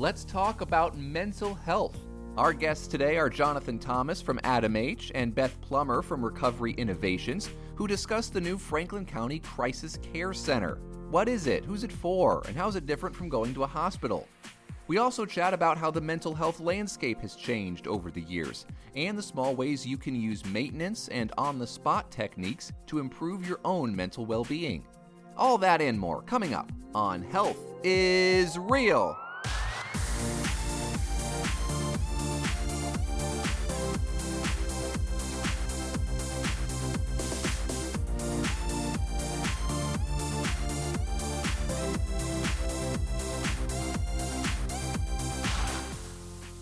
let's talk about mental health. Our guests today are Jonathan Thomas from ADAMH and Beth Plummer from Recovery Innovations, who discuss the new Franklin County Crisis Care Center. What is it? Who's it for? And how is it different from going to a hospital? We also chat about how the mental health landscape has changed over the years and the small ways you can use maintenance and on-the-spot techniques to improve your own mental well-being. All that and more coming up on Health is Real.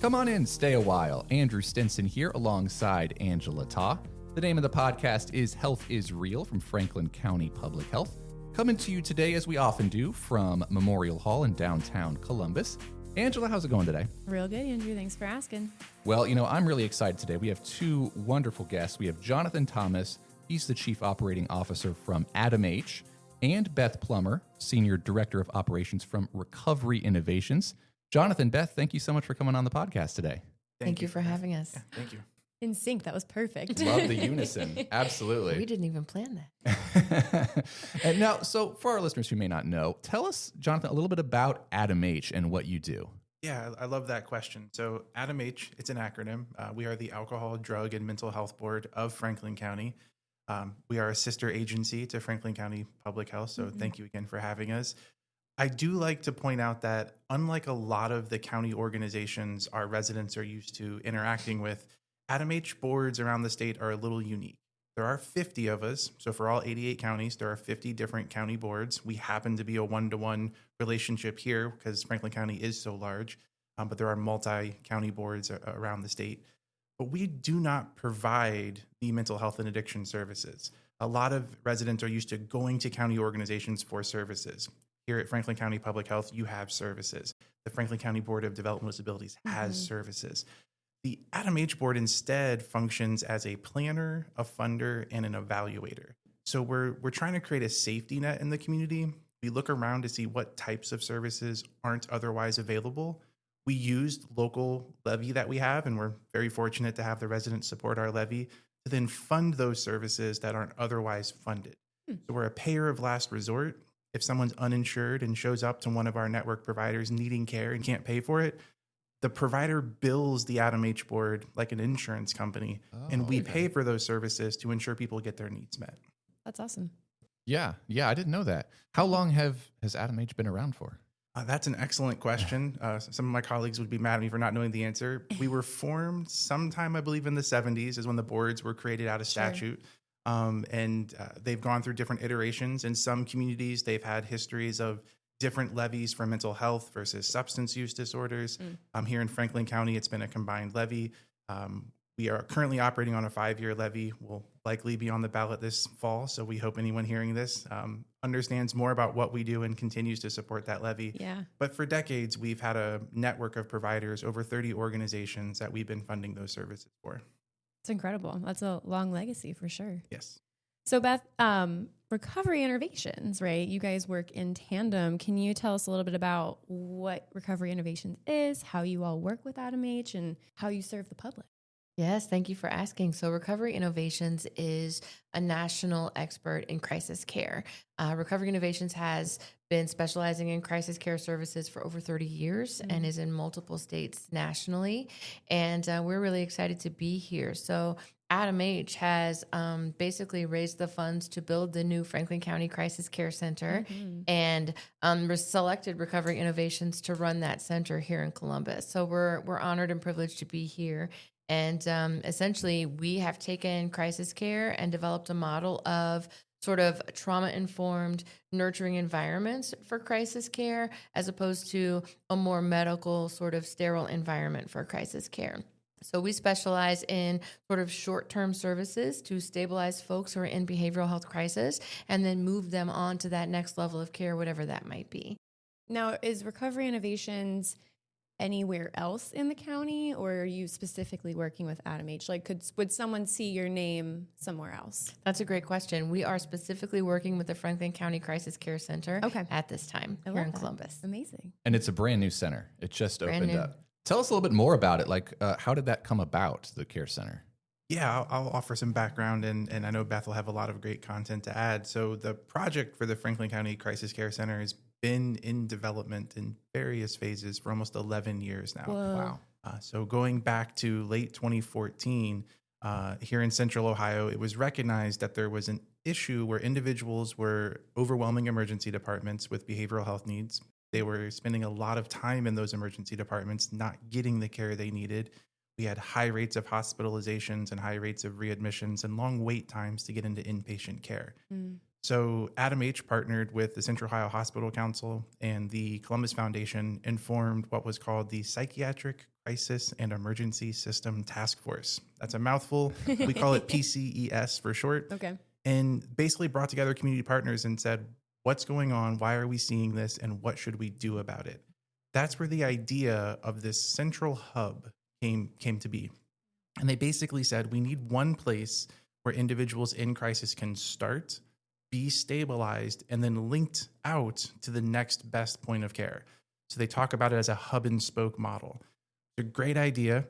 Come on in, stay a while. Andrew Stinson here alongside Angela Ta. The name of the podcast is Health is Real from Franklin County Public Health. Coming to you today, as we often do, from Memorial Hall in downtown Columbus. Angela, how's it going today? Real good, Andrew. Thanks for asking. Well, I'm really excited today. We have two wonderful guests. We have Jonathan Thomas. He's the Chief Operating Officer from ADAMH, and Beth Plummer, Senior Director of Operations from Recovery Innovations. Jonathan, Beth, thank you so much for coming on the podcast today. Thank you for having us. Yeah, thank you. In sync, that was perfect. Love the unison. Absolutely. We didn't even plan that. And now, so for our listeners who may not know, tell us, Jonathan, a little bit about ADAMH and what you do. Yeah, I love that question. So ADAMH, it's an acronym. We are the Alcohol, Drug, and Mental Health Board of Franklin County. We are a sister agency to Franklin County Public Health, so thank you again for having us. I do like to point out that unlike a lot of the county organizations our residents are used to interacting with, ADAMH boards around the state are a little unique. There are 50 of us. So for all 88 counties, there are 50 different county boards. We happen to be a one-to-one relationship here because Franklin County is so large, but there are multi-county boards around the state. But we do not provide the mental health and addiction services. A lot of residents are used to going to county organizations for services. Here at Franklin County Public Health, you have services. The Franklin County Board of Developmental Disabilities has services. The ADAMH board instead functions as a planner, a funder, and an evaluator. So we're trying to create a safety net in the community. We look around to see what types of services aren't otherwise available. We used local levy that we have, and we're very fortunate to have the residents support our levy to then fund those services that aren't otherwise funded. So we're a payer of last resort. If someone's uninsured and shows up to one of our network providers needing care and can't pay for it, the provider bills the ADAMH board like an insurance company, and we pay for those services to ensure people get their needs met. That's awesome. Yeah, I didn't know that. How long has ADAMH been around for? That's an excellent question. Some of my colleagues would be mad at me for not knowing the answer. We were formed sometime, I believe, in the 70s is when the boards were created out of statute. And they've gone through different iterations. In some communities, they've had histories of different levies for mental health versus substance use disorders. Here in Franklin County, it's been a combined levy. We are currently operating on a 5-year levy. We'll likely be on the ballot this fall. So we hope anyone hearing this understands more about what we do and continues to support that levy. Yeah. But for decades, we've had a network of providers, over 30 organizations that we've been funding those services for. It's incredible. That's a long legacy for sure. Yes. So Beth, Recovery Innovations, right? You guys work in tandem. Can you tell us a little bit about what Recovery Innovations is, how you all work with ADAMH, and how you serve the public? Yes, thank you for asking. So Recovery Innovations is a national expert in crisis care. Recovery Innovations has been specializing in crisis care services for over 30 years and is in multiple states nationally. And we're really excited to be here. So ADAMH has basically raised the funds to build the new Franklin County Crisis Care Center and selected Recovery Innovations to run that center here in Columbus. So we're honored and privileged to be here. And essentially, we have taken crisis care and developed a model of sort of trauma-informed, nurturing environments for crisis care, as opposed to a more medical, sort of sterile environment for crisis care. So we specialize in sort of short-term services to stabilize folks who are in behavioral health crisis and then move them on to that next level of care, whatever that might be. Now, is Recovery Innovations anywhere else in the county, or are you specifically working with ADAMH? Like, would someone see your name somewhere else? That's a great question. We are specifically working with the Franklin County Crisis Care Center at this time here in Columbus. Amazing. And it's a brand new center. It just Brand opened new. up. Tell us a little bit more about it. Like, how did that come about, the care center? Yeah, I'll offer some background, and I know Beth will have a lot of great content to add. So the project for the Franklin County Crisis Care Center has been in development in various phases for almost 11 years now. Whoa. Wow. So going back to late 2014, here in Central Ohio, it was recognized that there was an issue where individuals were overwhelming emergency departments with behavioral health needs. They were spending a lot of time in those emergency departments, not getting the care they needed. We had high rates of hospitalizations and high rates of readmissions and long wait times to get into inpatient care. So ADAMH partnered with the Central Ohio Hospital Council and the Columbus Foundation and formed what was called the Psychiatric Crisis and Emergency System Task Force. That's a mouthful. We call it PCES for short. Okay. And basically brought together community partners and said, what's going on? Why are we seeing this? And what should we do about it? That's where the idea of this central hub came to be. And they basically said, we need one place where individuals in crisis can start, be stabilized, and then linked out to the next best point of care. So they talk about it as a hub and spoke model. It's a great idea.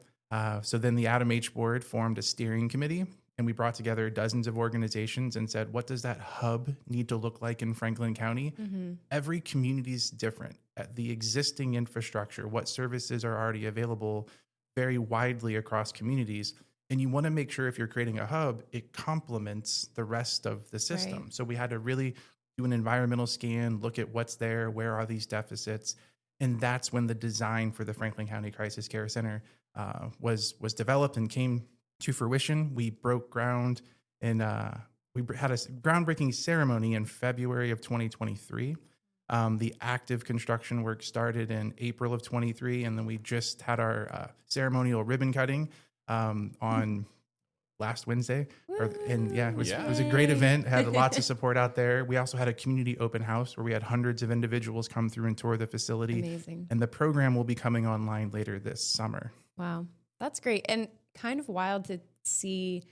So then the ADAMH board formed a steering committee, and we brought together dozens of organizations and said, what does that hub need to look like in Franklin County? Every community is different. The existing infrastructure, what services are already available, vary widely across communities. And you want to make sure if you're creating a hub, it complements the rest of the system. Right. So we had to really do an environmental scan, look at what's there, where are these deficits. And that's when the design for the Franklin County Crisis Care Center was developed and came to fruition. We broke ground and we had a groundbreaking ceremony in February of 2023. The active construction work started in April of 23, and then we just had our ceremonial ribbon cutting on last Wednesday. It was a great event, had lots of support out there. We also had a community open house where we had hundreds of individuals come through and tour the facility. Amazing. And the program will be coming online later this summer. Wow. That's great. And kind of wild to see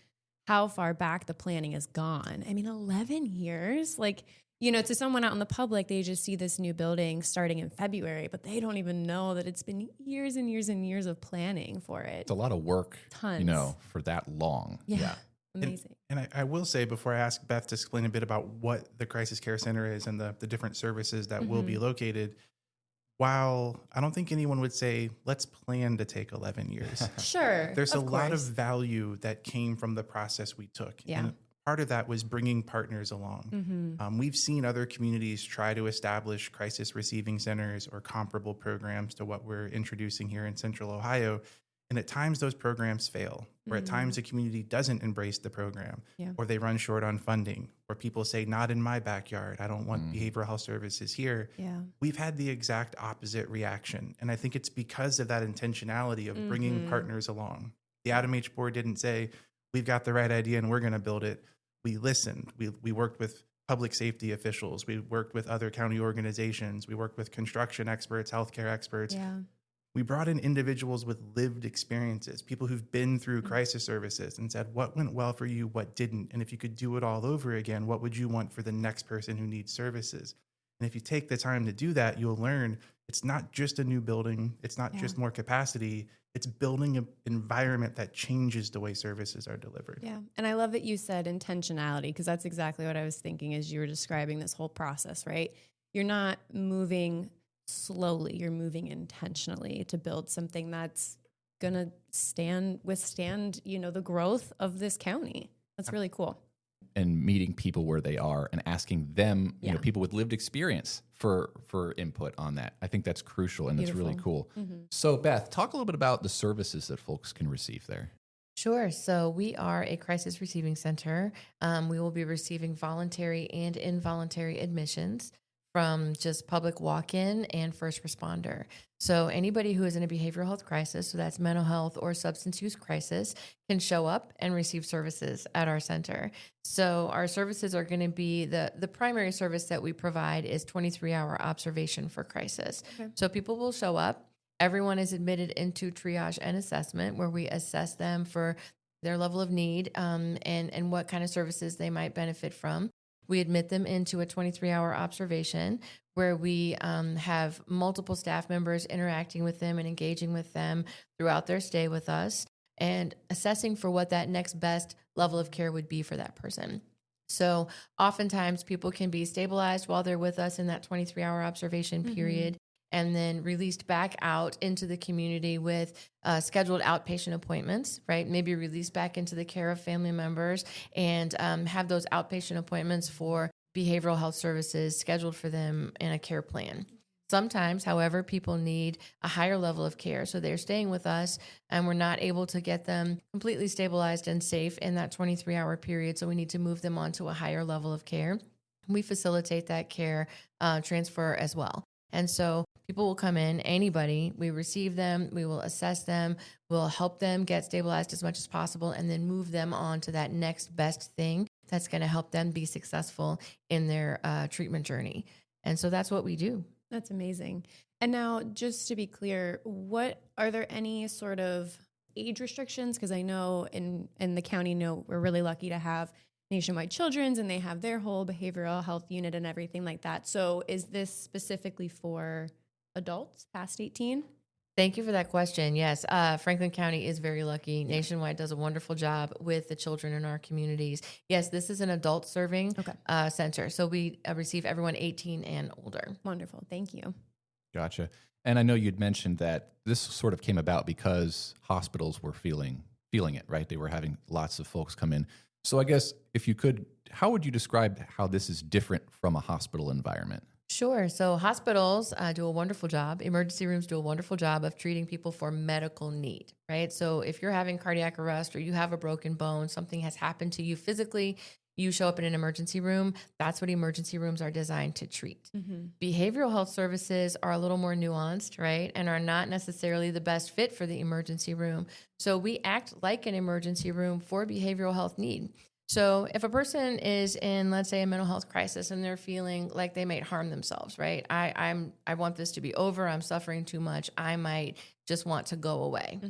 how far back the planning has gone. I mean, 11 years, like, you know, to someone out in the public, they just see this new building starting in February, but they don't even know that it's been years and years and years of planning for it. It's a lot of work, Tons. you know, for that long. Yeah. Amazing. And I will say, before I ask Beth to explain a bit about what the Crisis Care Center is and the different services that will be located, while I don't think anyone would say, let's plan to take 11 years. Sure. There's a lot of course. value that came from the process we took. Yeah. And part of that was bringing partners along. We've seen other communities try to establish crisis receiving centers or comparable programs to what we're introducing here in Central Ohio. And at times those programs fail, or at times a community doesn't embrace the program, or they run short on funding, or people say, not in my backyard, I don't want behavioral health services here. Yeah. We've had the exact opposite reaction. And I think it's because of that intentionality of bringing partners along. The ADAMH board didn't say, we've got the right idea and we're going to build it. We listened. We worked with public safety officials. We worked with other county organizations. We worked with construction experts, healthcare experts. Yeah. We brought in individuals with lived experiences, people who've been through crisis services, and said, what went well for you, what didn't? And if you could do it all over again, what would you want for the next person who needs services? And if you take the time to do that, you'll learn it's not just a new building. It's not just more capacity. It's building an environment that changes the way services are delivered. Yeah. And I love that you said intentionality, because that's exactly what I was thinking as you were describing this whole process, right? You're not moving slowly, you're moving intentionally to build something that's going to withstand, you know, the growth of this county. That's really cool. And meeting people where they are and asking them, you know, people with lived experience for input on that. I think that's crucial and it's really cool. So Beth, talk a little bit about the services that folks can receive there. Sure. So we are a crisis receiving center. We will be receiving voluntary and involuntary admissions from just public walk-in and first responder. So anybody who is in a behavioral health crisis, so that's mental health or substance use crisis, can show up and receive services at our center. So our services are going to be the primary service that we provide is 23-hour observation for crisis. Okay. So people will show up Everyone is admitted into triage and assessment, where we assess them for their level of need and what kind of services they might benefit from. We admit them into a 23-hour observation where we have multiple staff members interacting with them and engaging with them throughout their stay with us and assessing for what that next best level of care would be for that person. So oftentimes people can be stabilized while they're with us in that 23-hour observation period, and then released back out into the community with scheduled outpatient appointments, right? Maybe released back into the care of family members and have those outpatient appointments for behavioral health services scheduled for them in a care plan. Sometimes, however, people need a higher level of care. So they're staying with us and we're not able to get them completely stabilized and safe in that 23-hour period. So we need to move them onto a higher level of care. We facilitate that care transfer as well. And so people will come in, anybody, we receive them, we will assess them, we'll help them get stabilized as much as possible, and then move them on to that next best thing that's going to help them be successful in their treatment journey. And so that's what we do. That's amazing. And now, just to be clear, are there any sort of age restrictions? Because I know in the county, we're really lucky to have Nationwide Children's, and they have their whole behavioral health unit and everything like that. So is this specifically for adults past 18? Thank you for that question. Yes, Franklin County is very lucky. Nationwide does a wonderful job with the children in our communities. Yes, this is an adult serving center. So we receive everyone 18 and older. Wonderful. Thank you. Gotcha. And I know you'd mentioned that this sort of came about because hospitals were feeling it, right? They were having lots of folks come in. So I guess if you could, how would you describe how this is different from a hospital environment? Sure. So hospitals do a wonderful job. Emergency rooms do a wonderful job of treating people for medical need, right? So if you're having cardiac arrest or you have a broken bone, something has happened to you physically, you show up in an emergency room. That's what emergency rooms are designed to treat. Behavioral health services are a little more nuanced, right? And are not necessarily the best fit for the emergency room. So we act like an emergency room for behavioral health need. So if a person is in, let's say, a mental health crisis and they're feeling like they might harm themselves, right? I want this to be over. I'm suffering too much. I might just want to go away.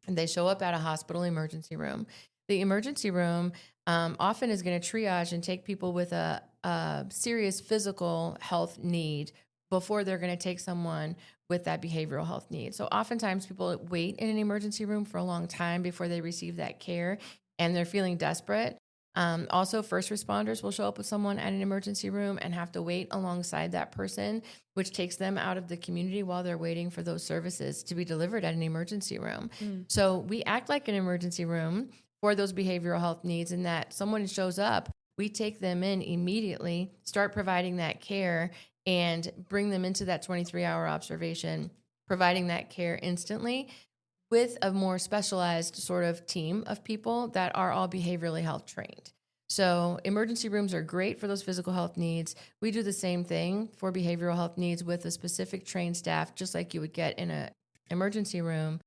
And they show up at a hospital emergency room. The emergency room often is going to triage and take people with a serious physical health need before they're going to take someone with that behavioral health need. So oftentimes people wait in an emergency room for a long time before they receive that care, and they're feeling desperate. Also, first responders will show up with someone at an emergency room and have to wait alongside that person, which takes them out of the community while they're waiting for those services to be delivered at an emergency room. So we act like an emergency room for those behavioral health needs, in that someone shows up, we take them in immediately, start providing that care, and bring them into that 23-hour observation, providing that care instantly, with a more specialized sort of team of people that are all behaviorally health trained. So emergency rooms are great for those physical health needs. We do the same thing for behavioral health needs with a specific trained staff, just like you would get in an emergency room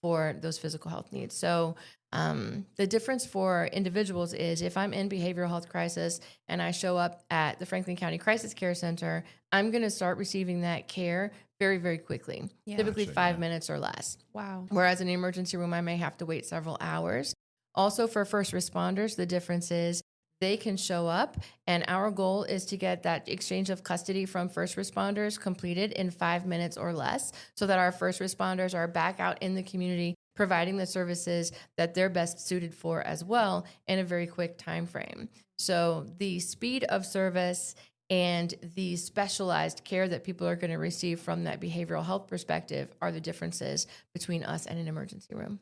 for those physical health needs. So the difference for individuals is, if I'm in behavioral health crisis and I show up at the Franklin County Crisis Care Center, I'm going to start receiving that care very, very quickly, typically 5 minutes or less. Wow. Whereas in an emergency room, I may have to wait several hours. Also, for first responders, the difference is they can show up, and our goal is to get that exchange of custody from first responders completed in 5 minutes or less, so that our first responders are back out in the community providing the services that they're best suited for as well in a very quick time frame. So the speed of service and the specialized care that people are going to receive from that behavioral health perspective are the differences between us and an emergency room.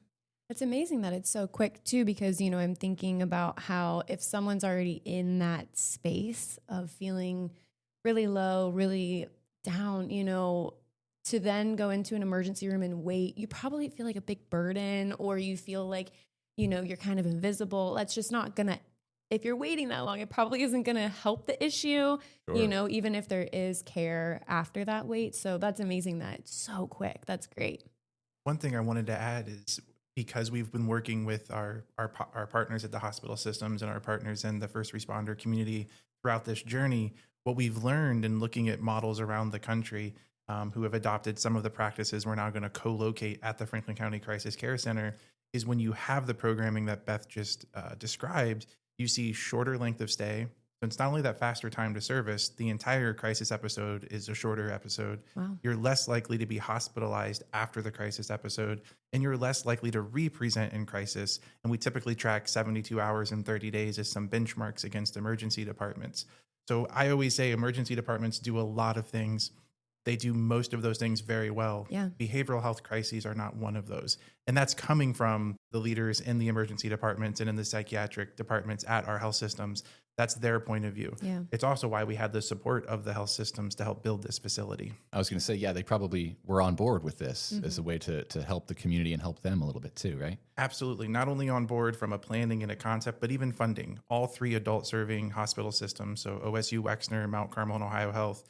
It's amazing that it's so quick too, because, I'm thinking about how if someone's already in that space of feeling really low, really down, to then go into an emergency room and wait, you probably feel like a big burden, or you feel like, you're kind of invisible. That's just not going to, if you're waiting that long, it probably isn't going to help the issue, even if there is care after that wait. So that's amazing that it's so quick. That's great. One thing I wanted to add is, because we've been working with our partners at the hospital systems and our partners in the first responder community throughout this journey, what we've learned in looking at models around the country who have adopted some of the practices we're now going to co-locate at the Franklin County Crisis Care Center, is when you have the programming that Beth just described, you see shorter length of stay. So it's not only that faster time to service, the entire crisis episode is a shorter episode. Wow. You're less likely to be hospitalized after the crisis episode, and you're less likely to re-present in crisis. And we typically track 72 hours and 30 days as some benchmarks against emergency departments. So I always say emergency departments do a lot of things. They do most of those things very well. Yeah. Behavioral health crises are not one of those. And that's coming from the leaders in the emergency departments and in the psychiatric departments at our health systems. That's their point of view. Yeah. It's also why we had the support of the health systems to help build this facility. I was going to say, yeah, they probably were on board with this as a way to help the community and help them a little bit too, right? Absolutely. Not only on board from a planning and a concept, but even funding. All 3 adult serving hospital systems, so OSU, Wexner, Mount Carmel, and Ohio Health,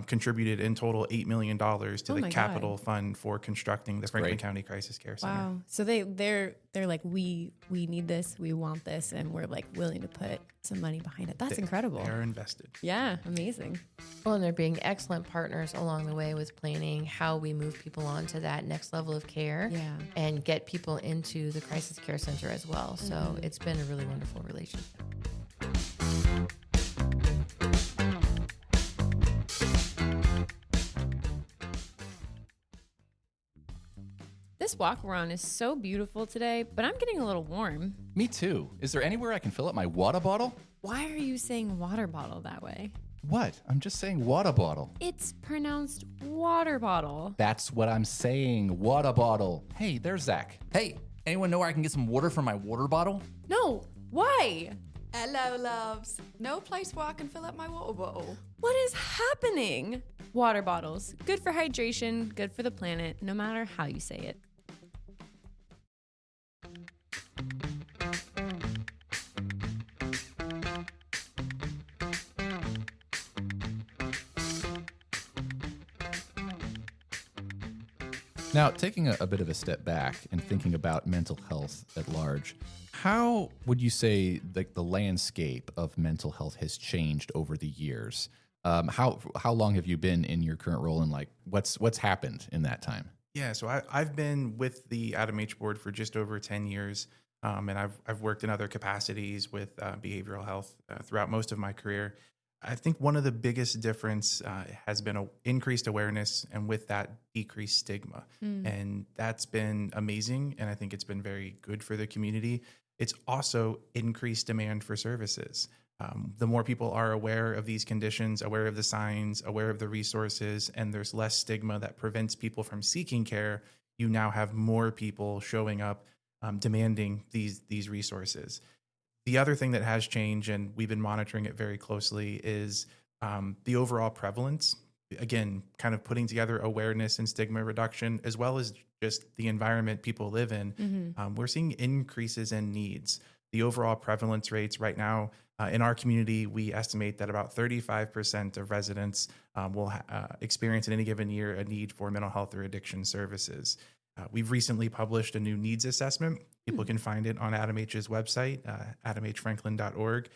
contributed in total $8 million to the capital fund for constructing the Franklin County Crisis Care Center. Wow. So they're like, we need this, we want this, and we're like willing to put some money behind it. That's incredible. They're invested. Yeah, amazing. Well, and they're being excellent partners along the way with planning how we move people on to that next level of care and get people into the crisis care center as well. So it's been a really wonderful relationship. This walk we're on is so beautiful today, but I'm getting a little warm. Me too. Is there anywhere I can fill up my water bottle? Why are you saying water bottle that way? What? I'm just saying water bottle. It's pronounced water bottle. That's what I'm saying, water bottle. Hey, there's Zach. Hey, anyone know where I can get some water from my water bottle? No, why? Hello, loves. No place where I can fill up my water bottle. What is happening? Water bottles, good for hydration, good for the planet, no matter how you say it. Now, taking a bit of a step back and thinking about mental health at large, how would you say the landscape of mental health has changed over the years? How long have you been in your current role, and like what's happened in that time? Yeah, so I've been with the ADAMH board for just over 10 years, and I've worked in other capacities with behavioral health throughout most of my career. I think one of the biggest difference has been increased awareness, and with that, decreased stigma. And that's been amazing, and I think it's been very good for the community. It's also increased demand for services. The more people are aware of these conditions, aware of the signs, aware of the resources, and there's less stigma that prevents people from seeking care, you now have more people showing up demanding these resources. The other thing that has changed, and we've been monitoring it very closely, is the overall prevalence. Again, kind of putting together awareness and stigma reduction, as well as just the environment people live in. We're seeing increases in needs. The overall prevalence rates right now in our community, we estimate that about 35% of residents will experience in any given year a need for mental health or addiction services. We've recently published a new needs assessment. People can find it on ADAMH's website, adamhfranklin.org,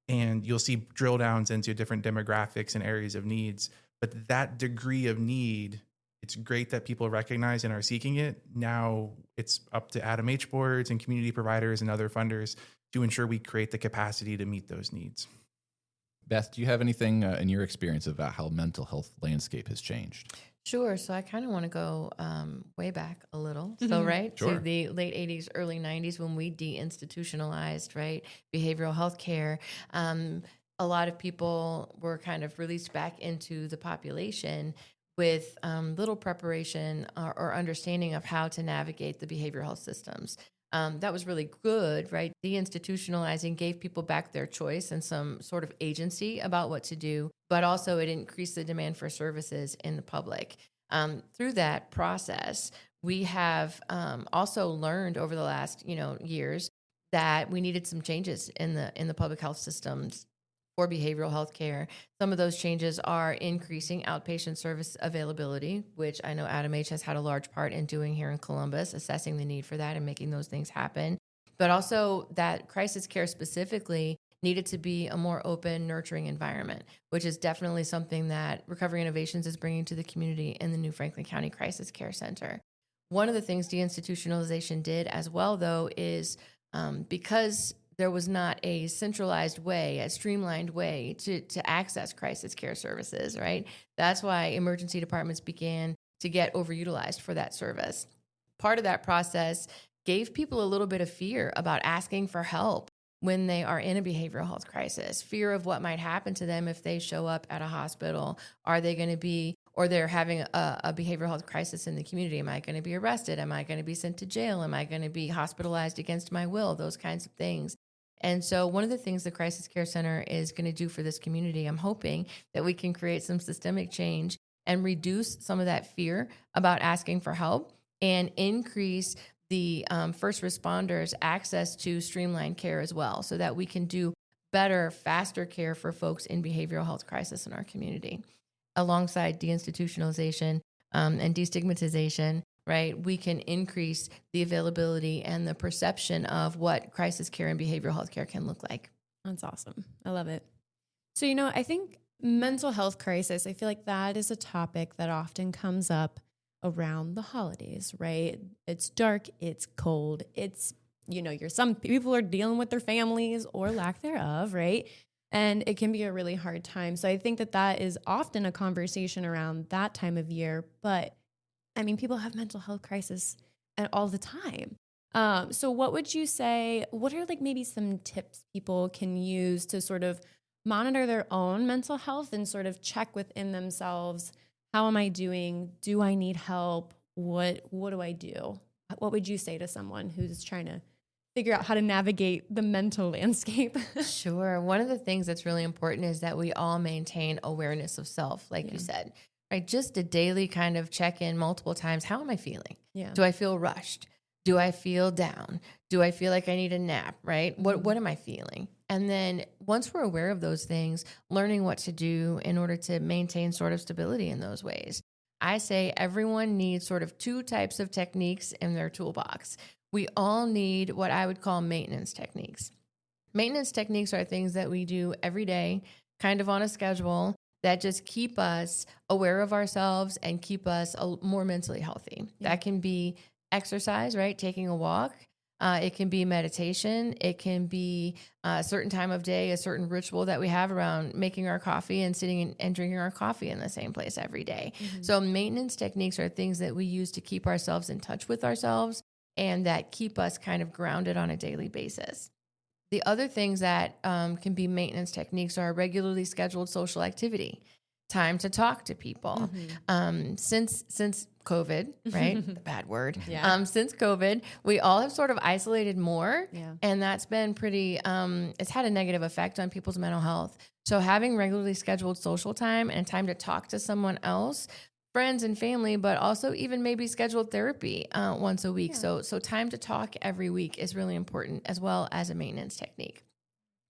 and you'll see drill downs into different demographics and areas of needs. But that degree of need, it's great that people recognize and are seeking it. Now it's up to ADAMH boards and community providers and other funders to ensure we create the capacity to meet those needs. Beth, do you have anything in your experience about how mental health landscape has changed? Sure. So I kind of want to go way back a little. So, right, Sure. to the late 80s, early 90s, when we deinstitutionalized, right, behavioral health care. A lot of people were kind of released back into the population with little preparation or understanding of how to navigate the behavioral health systems. That was really good, right? Deinstitutionalizing gave people back their choice and some sort of agency about what to do, but also it increased the demand for services in the public. Through that process, we have also learned over the last years that we needed some changes in the public health systems for behavioral health care. Some of those changes are increasing outpatient service availability, which I know ADAMH has had a large part in doing here in Columbus, assessing the need for that and making those things happen. But also that crisis care specifically needed to be a more open, nurturing environment, which is definitely something that Recovery Innovations is bringing to the community in the new Franklin County Crisis Care Center. One of the things deinstitutionalization did as well, though, is because there was not a centralized way, a streamlined way to access crisis care services, right? That's why emergency departments began to get overutilized for that service. Part of that process gave people a little bit of fear about asking for help when they are in a behavioral health crisis, fear of what might happen to them if they show up at a hospital. Are they going to be, or they're having a behavioral health crisis in the community? Am I going to be arrested? Am I going to be sent to jail? Am I going to be hospitalized against my will? Those kinds of things. And so one of the things the Crisis Care Center is going to do for this community, I'm hoping that we can create some systemic change and reduce some of that fear about asking for help and increase the first responders' access to streamlined care as well, so that we can do better, faster care for folks in behavioral health crisis in our community. Alongside deinstitutionalization and destigmatization, right, we can increase the availability and the perception of what crisis care and behavioral health care can look like. That's awesome. I love it. So, I think mental health crisis, I feel like that is a topic that often comes up around the holidays, right? It's dark, it's cold, it's, some people are dealing with their families or lack thereof, right? And it can be a really hard time. So I think that is often a conversation around that time of year. But people have mental health crisis all the time. So what would you say, what are maybe some tips people can use to sort of monitor their own mental health and sort of check within themselves? How am I doing? Do I need help? What do I do? What would you say to someone who's trying to figure out how to navigate the mental landscape? Sure. One of the things that's really important is that we all maintain awareness of self, like you said, right? Just a daily kind of check in multiple times. How am I feeling? Yeah. Do I feel rushed? Do I feel down? Do I feel like I need a nap, right? What am I feeling? And then once we're aware of those things, learning what to do in order to maintain sort of stability in those ways. I say everyone needs sort of two types of techniques in their toolbox. We all need what I would call maintenance techniques. Maintenance techniques are things that we do every day, kind of on a schedule, that just keep us aware of ourselves and keep us more mentally healthy. Yeah. That can be exercise, right? Taking a walk. It can be meditation. It can be a certain time of day, a certain ritual that we have around making our coffee and sitting and drinking our coffee in the same place every day. Mm-hmm. So maintenance techniques are things that we use to keep ourselves in touch with ourselves and that keep us kind of grounded on a daily basis. The other things that can be maintenance techniques are regularly scheduled social activity, time to talk to people. Mm-hmm. Since COVID, right? The bad word. Yeah. Since COVID, we all have sort of isolated more. Yeah. And that's been pretty, it's had a negative effect on people's mental health. So having regularly scheduled social time and time to talk to someone else, friends and family, but also even maybe scheduled therapy once a week. Yeah. So time to talk every week is really important, as well as a maintenance technique.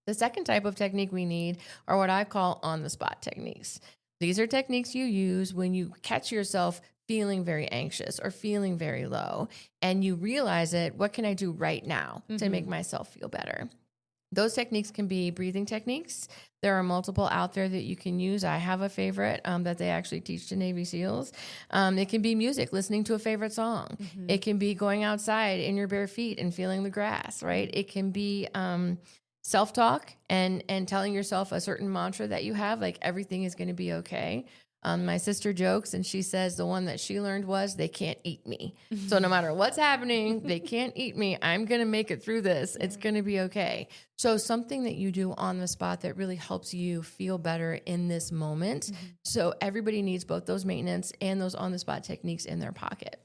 The second type of technique we need are what I call on-the-spot techniques. These are techniques you use when you catch yourself feeling very anxious or feeling very low, and you realize it, what can I do right now to make myself feel better? Those techniques can be breathing techniques. There are multiple out there that you can use. I have a favorite that they actually teach to Navy SEALs. It can be music, listening to a favorite song. Mm-hmm. It can be going outside in your bare feet and feeling the grass, right? It can be self-talk and telling yourself a certain mantra that you have, like everything is going to be okay. My sister jokes and she says the one that she learned was, they can't eat me. So no matter what's happening, they can't eat me. I'm going to make it through this. It's going to be okay. So something that you do on the spot that really helps you feel better in this moment. Mm-hmm. So everybody needs both those maintenance and those on the spot techniques in their pocket.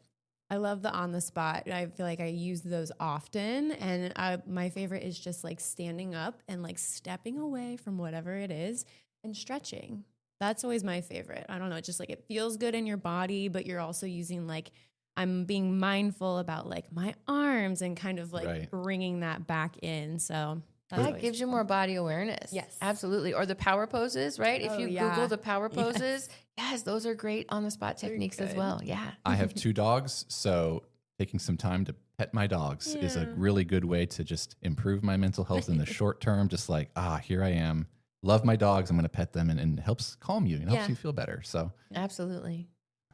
I love the on the spot. I feel like I use those often. And my favorite is just like standing up and like stepping away from whatever it is and stretching. That's always my favorite. I don't know. It's just like it feels good in your body, but you're also using like, I'm being mindful about like my arms and kind of like bringing that back in. So that gives you more body awareness. Yes, absolutely. Or the power poses, right? If you Google the power poses, yes, those are great on the spot techniques as well. Yeah. I have 2 dogs, so taking some time to pet my dogs is a really good way to just improve my mental health in the short term. Just like, here I am. Love my dogs. I'm going to pet them, and it helps calm you and helps you feel better. So Absolutely.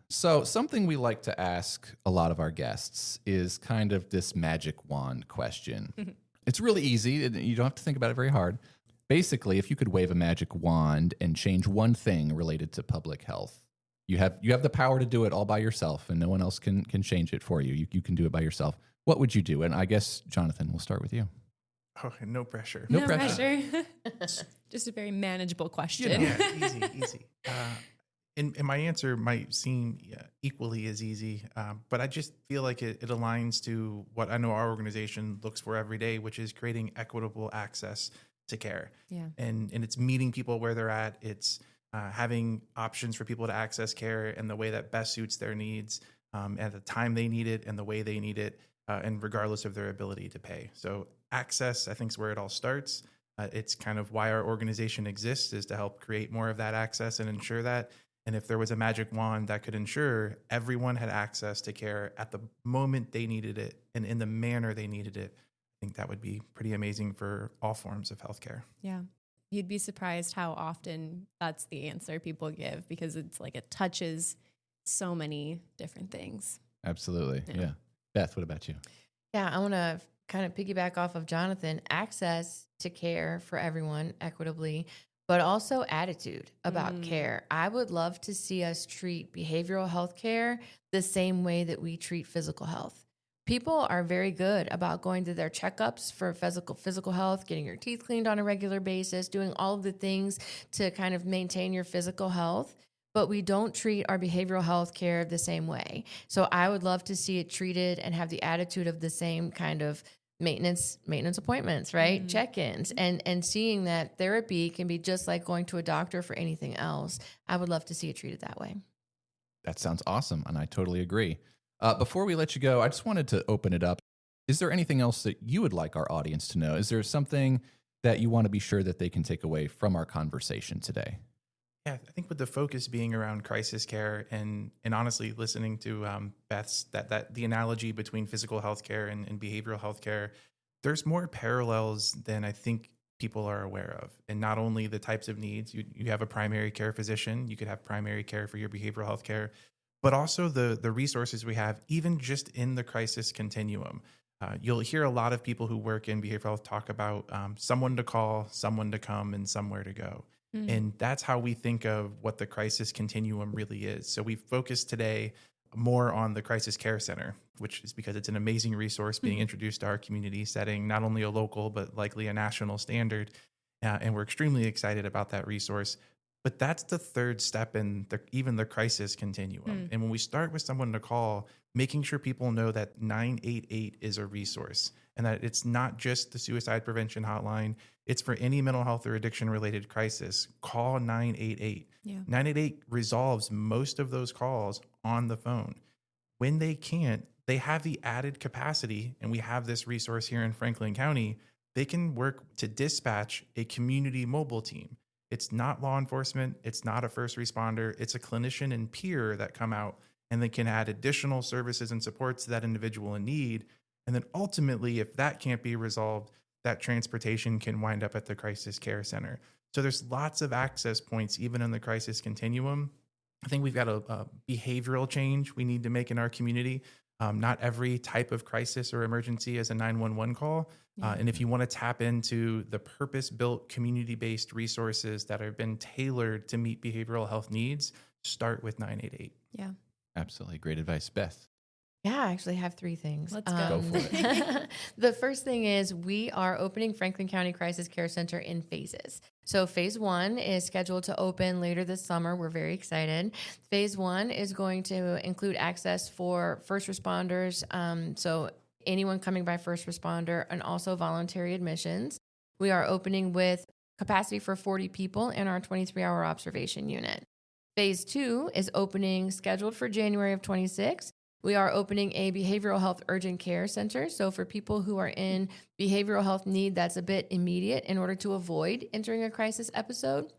So something we like to ask a lot of our guests is kind of this magic wand question. It's really easy. And you don't have to think about it very hard. Basically, if you could wave a magic wand and change one thing related to public health, you have the power to do it all by yourself, and no one else can change it for you. You can do it by yourself. What would you do? And I guess, Jonathan, we'll start with you. Oh, no pressure. No pressure. Just a very manageable question. Easy. And my answer might seem equally as easy, but I just feel like it aligns to what I know our organization looks for every day, which is creating equitable access to care. Yeah. And it's meeting people where they're at. It's having options for people to access care in the way that best suits their needs, at the time they need it and the way they need it, and regardless of their ability to pay. So access, I think, is where it all starts. It's kind of why our organization exists, is to help create more of that access and ensure that. And if there was a magic wand that could ensure everyone had access to care at the moment they needed it and in the manner they needed it, I think that would be pretty amazing for all forms of healthcare. Yeah. You'd be surprised how often that's the answer people give, because it's like it touches so many different things. Absolutely. Yeah. Beth, what about you? Yeah, I want to kind of piggyback off of Jonathan. Access to care for everyone equitably, but also attitude about care. I would love to see us treat behavioral health care the same way that we treat physical health. People are very good about going to their checkups for physical health, getting your teeth cleaned on a regular basis, doing all of the things to kind of maintain your physical health, but we don't treat our behavioral health care the same way. So I would love to see it treated and have the attitude of the same kind of maintenance appointments, right? Check-ins, and seeing that therapy can be just like going to a doctor for anything else. I would love to see it treated that way. That sounds awesome, and I totally agree. Before we let you go, I just wanted to open it up. Is there anything else that you would like our audience to know? Is there something that you want to be sure that they can take away from our conversation today? Yeah, I think with the focus being around crisis care and honestly listening to Beth's that the analogy between physical health care and behavioral health care, there's more parallels than I think people are aware of. And not only the types of needs, you have a primary care physician, you could have primary care for your behavioral health care, but also the resources we have, even just in the crisis continuum. You'll hear a lot of people who work in behavioral health talk about someone to call, someone to come, and somewhere to go. And that's how we think of what the crisis continuum really is. So we focus today more on the crisis care center, which is because it's an amazing resource being introduced to our community, setting not only a local, but likely a national standard. And we're extremely excited about that resource. But that's the third step in even the crisis continuum. And when we start with someone to call, making sure people know that 988 is a resource and that it's not just the suicide prevention hotline. It's for any mental health or addiction related crisis. Call 988. 988 resolves most of those calls on the phone. When they can't, they have the added capacity, and we have this resource here in Franklin County. They can work to dispatch a community mobile team. It's not law enforcement. It's not a first responder. It's a clinician and peer that come out, and they can add additional services and supports to that individual in need. And then ultimately, if that can't be resolved, that transportation can wind up at the crisis care center. So there's lots of access points, even in the crisis continuum. I think we've got a behavioral change we need to make in our community. Not every type of crisis or emergency is a 911 call. And if you want to tap into the purpose-built, community-based resources that have been tailored to meet behavioral health needs, start with 988. Yeah. Absolutely. Great advice. Beth? Yeah, I actually have three things. Let's go. Go for it. The first thing is we are opening Franklin County Crisis Care Center in phases. So phase 1 is scheduled to open later this summer. We're very excited. Phase 1 is going to include access for first responders, so anyone coming by first responder, and also voluntary admissions. We are opening with capacity for 40 people in our 23-hour observation unit. Phase 2 is opening scheduled for January of 26. We are opening a behavioral health urgent care center. So for people who are in behavioral health need that's a bit immediate in order to avoid entering a crisis episode,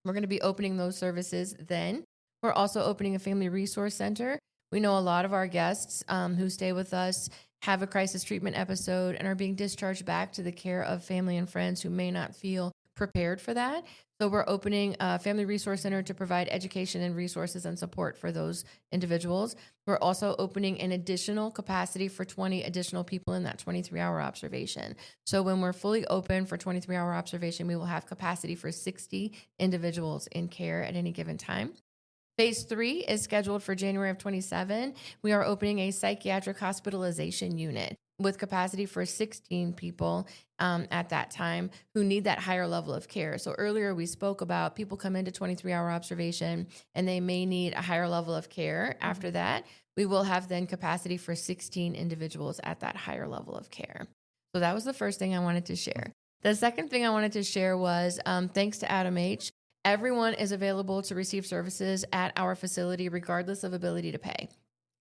we're going to be opening those services then. We're also opening a family resource center. We know a lot of our guests who stay with us have a crisis treatment episode and are being discharged back to the care of family and friends who may not feel prepared for that. So we're opening a family resource center to provide education and resources and support for those individuals. We're also opening an additional capacity for 20 additional people in that 23-hour observation. So when we're fully open for 23-hour observation, we will have capacity for 60 individuals in care at any given time. Phase 3 is scheduled for January of 27. We are opening a psychiatric hospitalization unit with capacity for 16 people at that time who need that higher level of care. So earlier we spoke about people come into 23-hour observation and they may need a higher level of care. After that, we will have then capacity for 16 individuals at that higher level of care. So that was the first thing I wanted to share. The second thing I wanted to share was thanks to ADAMH, everyone is available to receive services at our facility regardless of ability to pay.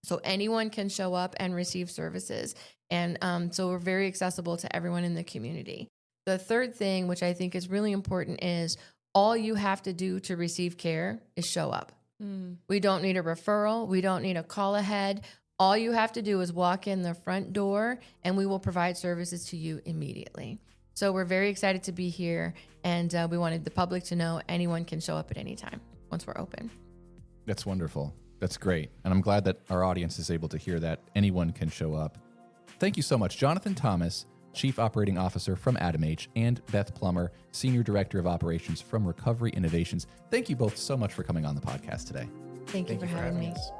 So anyone can show up and receive services. And so we're very accessible to everyone in the community. The third thing, which I think is really important, is all you have to do to receive care is show up. We don't need a referral. We don't need a call ahead. All you have to do is walk in the front door and we will provide services to you immediately. So we're very excited to be here, and we wanted the public to know anyone can show up at any time once we're open. That's wonderful. That's great. And I'm glad that our audience is able to hear that anyone can show up. Thank you so much, Jonathan Thomas, Chief Operating Officer from ADAMH, and Beth Plummer, Senior Director of Operations from Recovery Innovations. Thank you both so much for coming on the podcast today. Thank you for having me. us.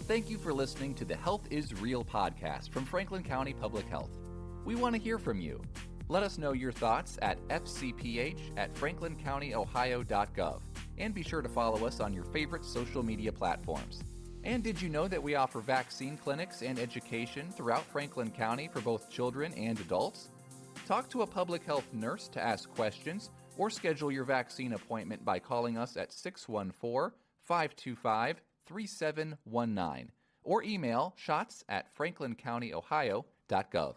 Thank you for listening to the Health is Real podcast from Franklin County Public Health. We want to hear from you. Let us know your thoughts at fcph@franklincountyohio.gov, and be sure to follow us on your favorite social media platforms. And did you know that we offer vaccine clinics and education throughout Franklin County for both children and adults? Talk to a public health nurse to ask questions or schedule your vaccine appointment by calling us at 614-525-3719 or email shots@franklincountyohio.gov.